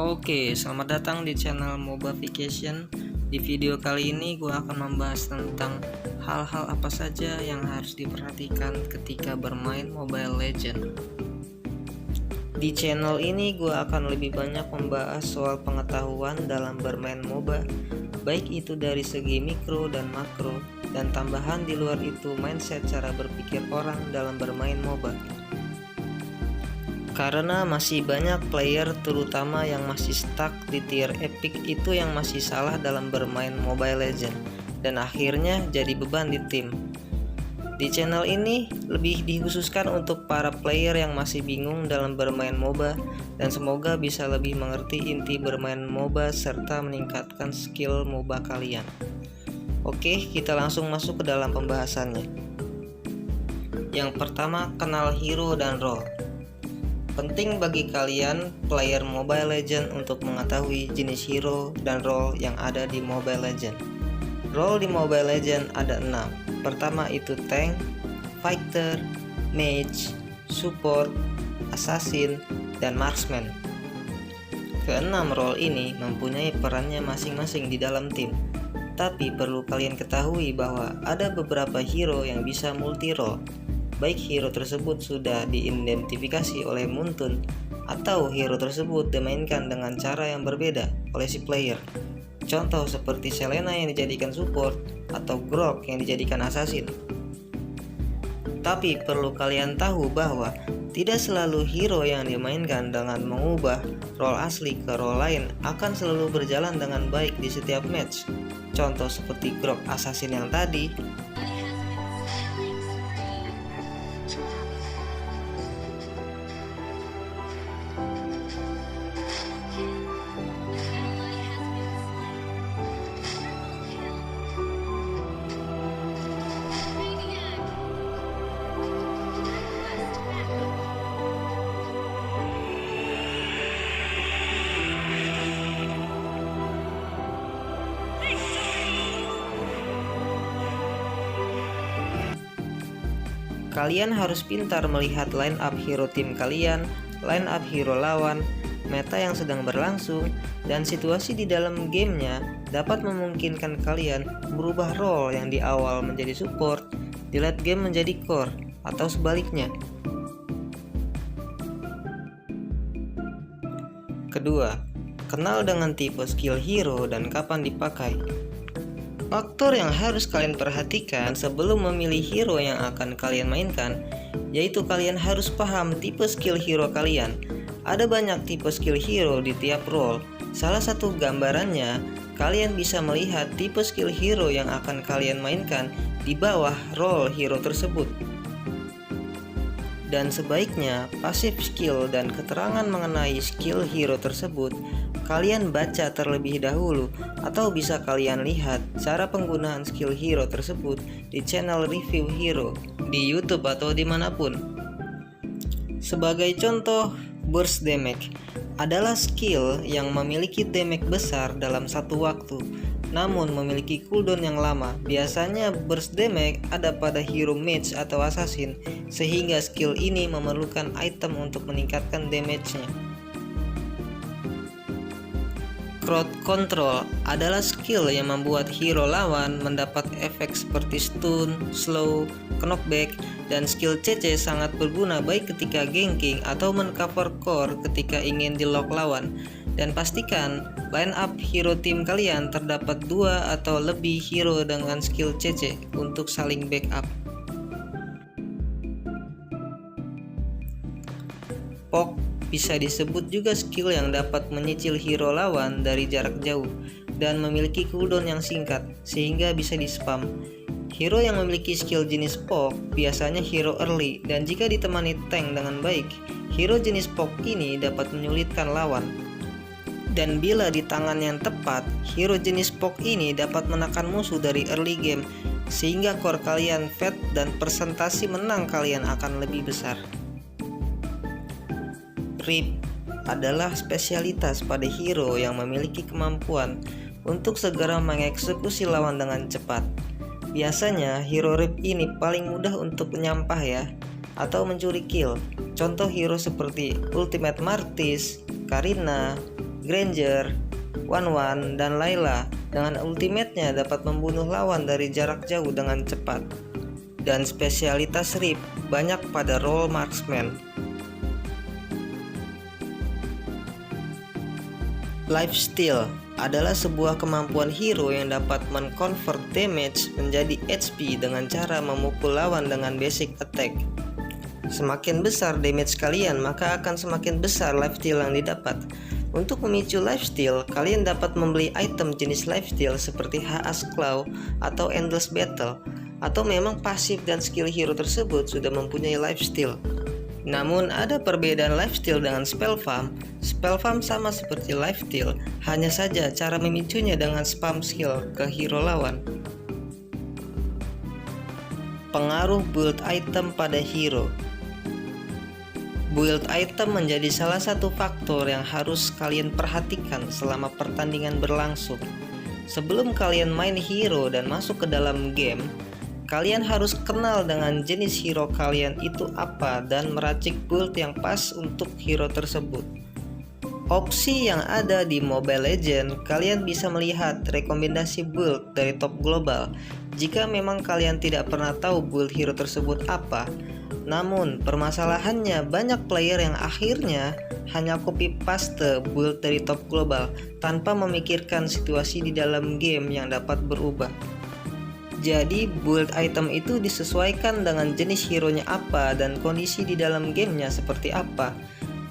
Oke, selamat datang di channel Mobafication. Di video kali ini gue akan membahas tentang hal-hal apa saja yang harus diperhatikan ketika bermain Mobile Legends. Di channel ini gue akan lebih banyak membahas soal pengetahuan dalam bermain MOBA, baik itu dari segi mikro dan makro, dan tambahan di luar itu mindset cara berpikir orang dalam bermain MOBA. Karena masih banyak player terutama yang masih stuck di tier epic itu yang masih salah dalam bermain Mobile Legends dan akhirnya jadi beban di tim. Di channel ini lebih dikhususkan untuk para player yang masih bingung dalam bermain MOBA dan semoga bisa lebih mengerti inti bermain MOBA serta meningkatkan skill MOBA kalian. Oke, kita langsung masuk ke dalam pembahasannya. Yang pertama, kenal hero dan role. Penting bagi kalian player Mobile Legends untuk mengetahui jenis hero dan role yang ada di Mobile Legends. Role di Mobile Legends ada 6. Pertama itu tank, fighter, mage, support, assassin, dan marksman. Keenam role ini mempunyai perannya masing-masing di dalam tim. Tapi perlu kalian ketahui bahwa ada beberapa hero yang bisa multi role. Baik hero tersebut sudah diidentifikasi oleh Muntun atau hero tersebut dimainkan dengan cara yang berbeda oleh si player. Contoh seperti Selena yang dijadikan support atau Grok yang dijadikan assassin. Tapi perlu kalian tahu bahwa tidak selalu hero yang dimainkan dengan mengubah role asli ke role lain akan selalu berjalan dengan baik di setiap match. Contoh seperti Grok assassin yang tadi. Kalian harus pintar melihat line up hero tim kalian, line up hero lawan, meta yang sedang berlangsung, dan situasi di dalam gamenya dapat memungkinkan kalian merubah role yang di awal menjadi support, di late game menjadi core, atau sebaliknya. Kedua, kenal dengan tipe skill hero dan kapan dipakai. Faktor yang harus kalian perhatikan sebelum memilih hero yang akan kalian mainkan, yaitu kalian harus paham tipe skill hero kalian. Ada banyak tipe skill hero di tiap role. Salah satu gambarannya, kalian bisa melihat tipe skill hero yang akan kalian mainkan di bawah role hero tersebut. Dan sebaiknya, pasif skill dan keterangan mengenai skill hero tersebut kalian baca terlebih dahulu, atau bisa kalian lihat cara penggunaan skill hero tersebut di channel review hero di YouTube atau dimanapun. Sebagai contoh, burst damage adalah skill yang memiliki damage besar dalam satu waktu, namun memiliki cooldown yang lama. Biasanya burst damage ada pada hero mage atau assassin, sehingga skill ini memerlukan item untuk meningkatkan damage-nya. Crowd control adalah skill yang membuat hero lawan mendapat efek seperti stun, slow, knockback, dan skill CC sangat berguna baik ketika ganking atau men-cover core ketika ingin di-lock lawan. Dan pastikan line up hero tim kalian terdapat 2 atau lebih hero dengan skill CC untuk saling backup. Poke bisa disebut juga skill yang dapat menyicil hero lawan dari jarak jauh dan memiliki cooldown yang singkat sehingga bisa di-spam. Hero yang memiliki skill jenis poke biasanya hero early, dan jika ditemani tank dengan baik, hero jenis poke ini dapat menyulitkan lawan. Dan bila di tangan yang tepat, hero jenis poke ini dapat menekan musuh dari early game sehingga core kalian fat dan persentase menang kalian akan lebih besar. Rip adalah spesialitas pada hero yang memiliki kemampuan untuk segera mengeksekusi lawan dengan cepat. Biasanya hero Rip ini paling mudah untuk menyampah ya, atau mencuri kill. Contoh hero seperti Ultimate Martis, Karina, Granger, Wan, dan Layla dengan ultimate-nya dapat membunuh lawan dari jarak jauh dengan cepat. Dan spesialitas Rip banyak pada role marksman. Lifesteal adalah sebuah kemampuan hero yang dapat men-convert damage menjadi HP dengan cara memukul lawan dengan basic attack. Semakin besar damage kalian, maka akan semakin besar lifesteal yang didapat. Untuk memicu lifesteal, kalian dapat membeli item jenis lifesteal seperti Haas Claw atau Endless Battle, atau memang pasif dan skill hero tersebut sudah mempunyai lifesteal. Namun ada perbedaan lifesteal dengan spell farm. Spell farm sama seperti lifesteal, hanya saja cara memicunya dengan spam skill ke hero lawan. Pengaruh build item pada hero. Build item menjadi salah satu faktor yang harus kalian perhatikan selama pertandingan berlangsung. Sebelum kalian main hero dan masuk ke dalam game, kalian harus kenal dengan jenis hero kalian itu apa dan meracik build yang pas untuk hero tersebut. Opsi yang ada di Mobile Legends, kalian bisa melihat rekomendasi build dari top global jika memang kalian tidak pernah tahu build hero tersebut apa. Namun permasalahannya banyak player yang akhirnya hanya copy paste build dari top global tanpa memikirkan situasi di dalam game yang dapat berubah. Jadi build item itu disesuaikan dengan jenis hero-nya apa dan kondisi di dalam gamenya seperti apa.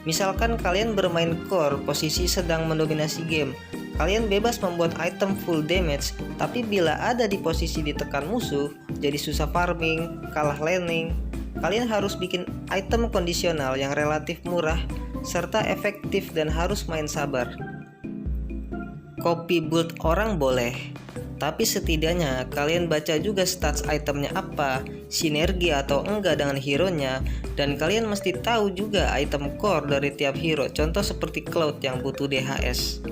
Misalkan kalian bermain core, posisi sedang mendominasi game, kalian bebas membuat item full damage, tapi bila ada di posisi ditekan musuh, jadi susah farming, kalah laning. Kalian harus bikin item kondisional yang relatif murah, serta efektif dan harus main sabar. Copy build orang boleh, tapi setidaknya kalian baca juga stats itemnya apa, sinergi atau enggak dengan hero-nya, dan kalian mesti tahu juga item core dari tiap hero, contoh seperti Cloud yang butuh DHS.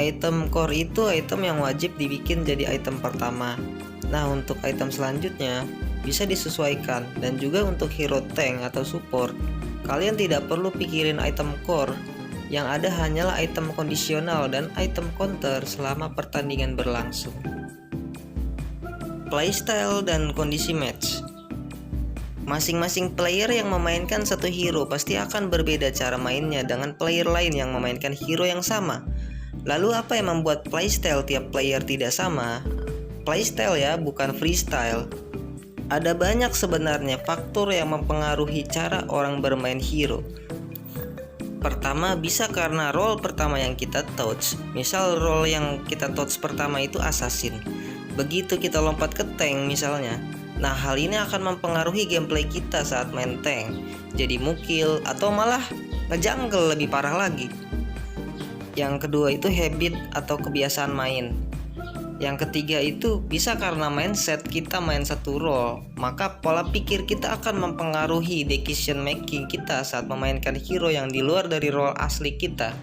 Item core itu item yang wajib dibikin jadi item pertama. Nah, untuk item selanjutnya bisa disesuaikan, dan juga untuk hero tank atau support, kalian tidak perlu pikirin item core, yang ada hanyalah item kondisional dan item counter selama pertandingan berlangsung. Playstyle dan kondisi match. Masing-masing player yang memainkan satu hero pasti akan berbeda cara mainnya dengan player lain yang memainkan hero yang sama. Lalu apa yang membuat playstyle tiap player tidak sama? Playstyle ya, bukan freestyle. Ada banyak sebenarnya faktor yang mempengaruhi cara orang bermain hero. Pertama, bisa karena role pertama yang kita touch. Misal role yang kita touch pertama itu assassin. Begitu kita lompat ke tank misalnya. Nah, hal ini akan mempengaruhi gameplay kita saat main tank. Jadi mukil atau malah ngejungle lebih parah lagi. Yang kedua itu habit atau kebiasaan main. Yang ketiga itu bisa karena mindset kita main satu role, maka pola pikir kita akan mempengaruhi decision making kita saat memainkan hero yang di luar dari role asli kita.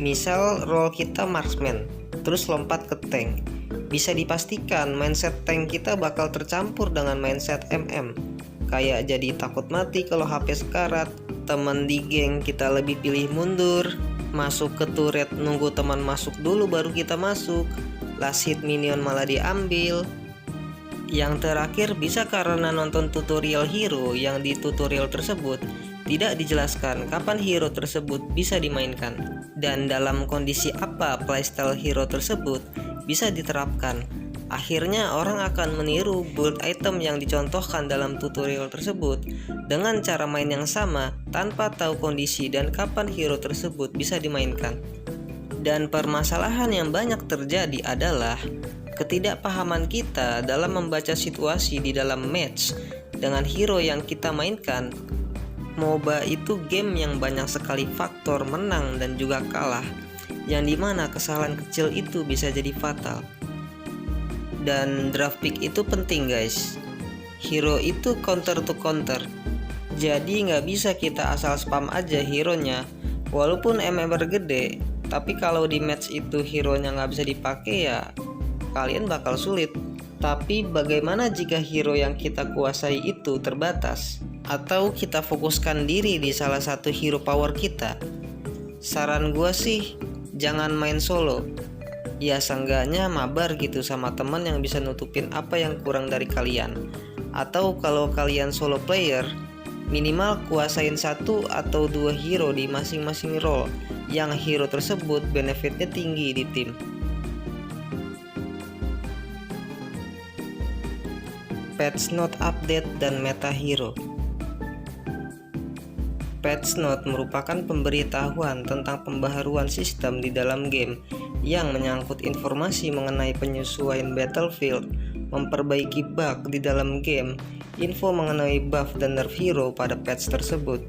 Misal role kita marksman, terus lompat ke tank. Bisa dipastikan mindset tank kita bakal tercampur dengan mindset MM. Kayak jadi takut mati kalau HP sekarat, temen di geng kita lebih pilih mundur, masuk ke turret nunggu teman masuk dulu baru kita masuk, last hit minion malah diambil. Yang terakhir bisa karena nonton tutorial hero yang di tutorial tersebut tidak dijelaskan kapan hero tersebut bisa dimainkan dan dalam kondisi apa playstyle hero tersebut bisa diterapkan. Akhirnya orang akan meniru build item yang dicontohkan dalam tutorial tersebut dengan cara main yang sama tanpa tahu kondisi dan kapan hero tersebut bisa dimainkan. Dan permasalahan yang banyak terjadi adalah ketidakpahaman kita dalam membaca situasi di dalam match dengan hero yang kita mainkan. MOBA itu game yang banyak sekali faktor menang dan juga kalah, yang dimana kesalahan kecil itu bisa jadi fatal. Dan draft pick itu penting guys. Hero itu counter to counter, jadi nggak bisa kita asal spam aja hero-nya. Walaupun MMR gede, tapi kalau di match itu hero-nya nggak bisa dipakai ya kalian bakal sulit. Tapi bagaimana jika hero yang kita kuasai itu terbatas? Atau kita fokuskan diri di salah satu hero power kita? Saran gua sih jangan main solo. Ya seenggaknya mabar gitu sama teman yang bisa nutupin apa yang kurang dari kalian. Atau kalau kalian solo player, minimal kuasain 1 atau 2 hero di masing-masing role yang hero tersebut benefitnya tinggi di tim. Patch Note update dan meta hero. Patch Note merupakan pemberitahuan tentang pembaharuan sistem di dalam game yang menyangkut informasi mengenai penyesuaian battlefield, memperbaiki bug di dalam game, info mengenai buff dan nerf hero pada patch tersebut,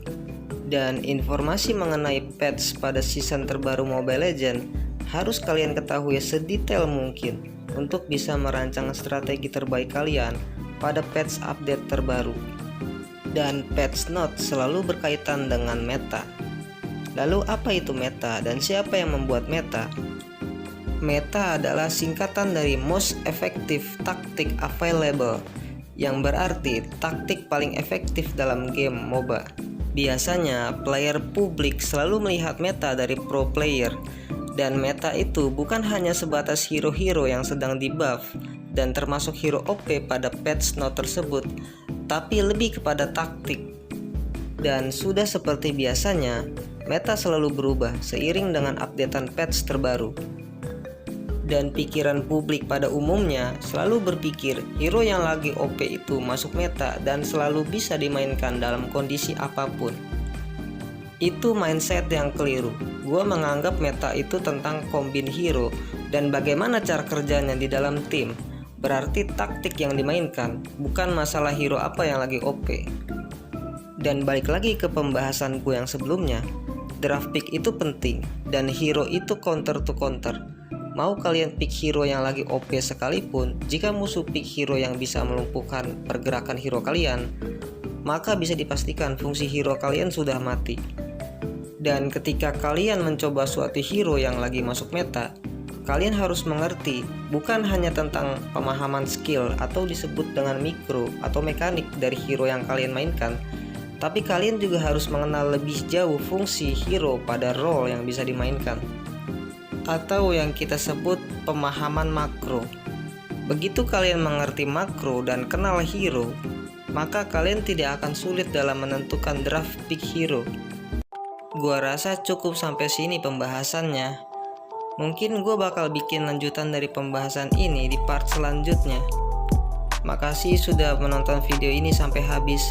dan informasi mengenai patch pada season terbaru Mobile Legends harus kalian ketahui sedetail mungkin untuk bisa merancang strategi terbaik kalian pada patch update terbaru. Dan patch note selalu berkaitan dengan meta. Lalu apa itu meta dan siapa yang membuat meta? Meta adalah singkatan dari Most Effective Tactic Available, yang berarti taktik paling efektif dalam game MOBA. Biasanya player publik selalu melihat meta dari pro player, dan meta itu bukan hanya sebatas hero-hero yang sedang dibuff dan termasuk hero OP pada patch note tersebut, tapi lebih kepada taktik. Dan sudah seperti biasanya, meta selalu berubah seiring dengan updatean patch terbaru. Dan pikiran publik pada umumnya selalu berpikir hero yang lagi OP itu masuk meta dan selalu bisa dimainkan dalam kondisi apapun. Itu mindset yang keliru. Gua menganggap meta itu tentang kombin hero dan bagaimana cara kerjanya di dalam tim. Berarti taktik yang dimainkan, bukan masalah hero apa yang lagi OP. Dan balik lagi ke pembahasan gue yang sebelumnya, draft pick itu penting dan hero itu counter to counter. Mau kalian pick hero yang lagi OP sekalipun, jika musuh pick hero yang bisa melumpuhkan pergerakan hero kalian, maka bisa dipastikan fungsi hero kalian sudah mati. Dan ketika kalian mencoba suatu hero yang lagi masuk meta, kalian harus mengerti bukan hanya tentang pemahaman skill atau disebut dengan mikro atau mekanik dari hero yang kalian mainkan, tapi kalian juga harus mengenal lebih jauh fungsi hero pada role yang bisa dimainkan, atau yang kita sebut pemahaman makro. Begitu kalian mengerti makro dan kenal hero, maka kalian tidak akan sulit dalam menentukan draft pick hero. Gua rasa cukup sampai sini pembahasannya. Mungkin gue bakal bikin lanjutan dari pembahasan ini di part selanjutnya. Makasih sudah menonton video ini sampai habis.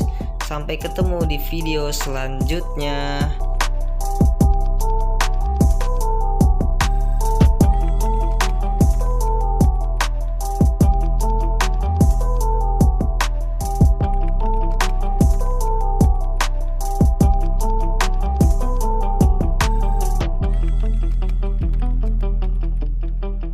Sampai ketemu di video selanjutnya.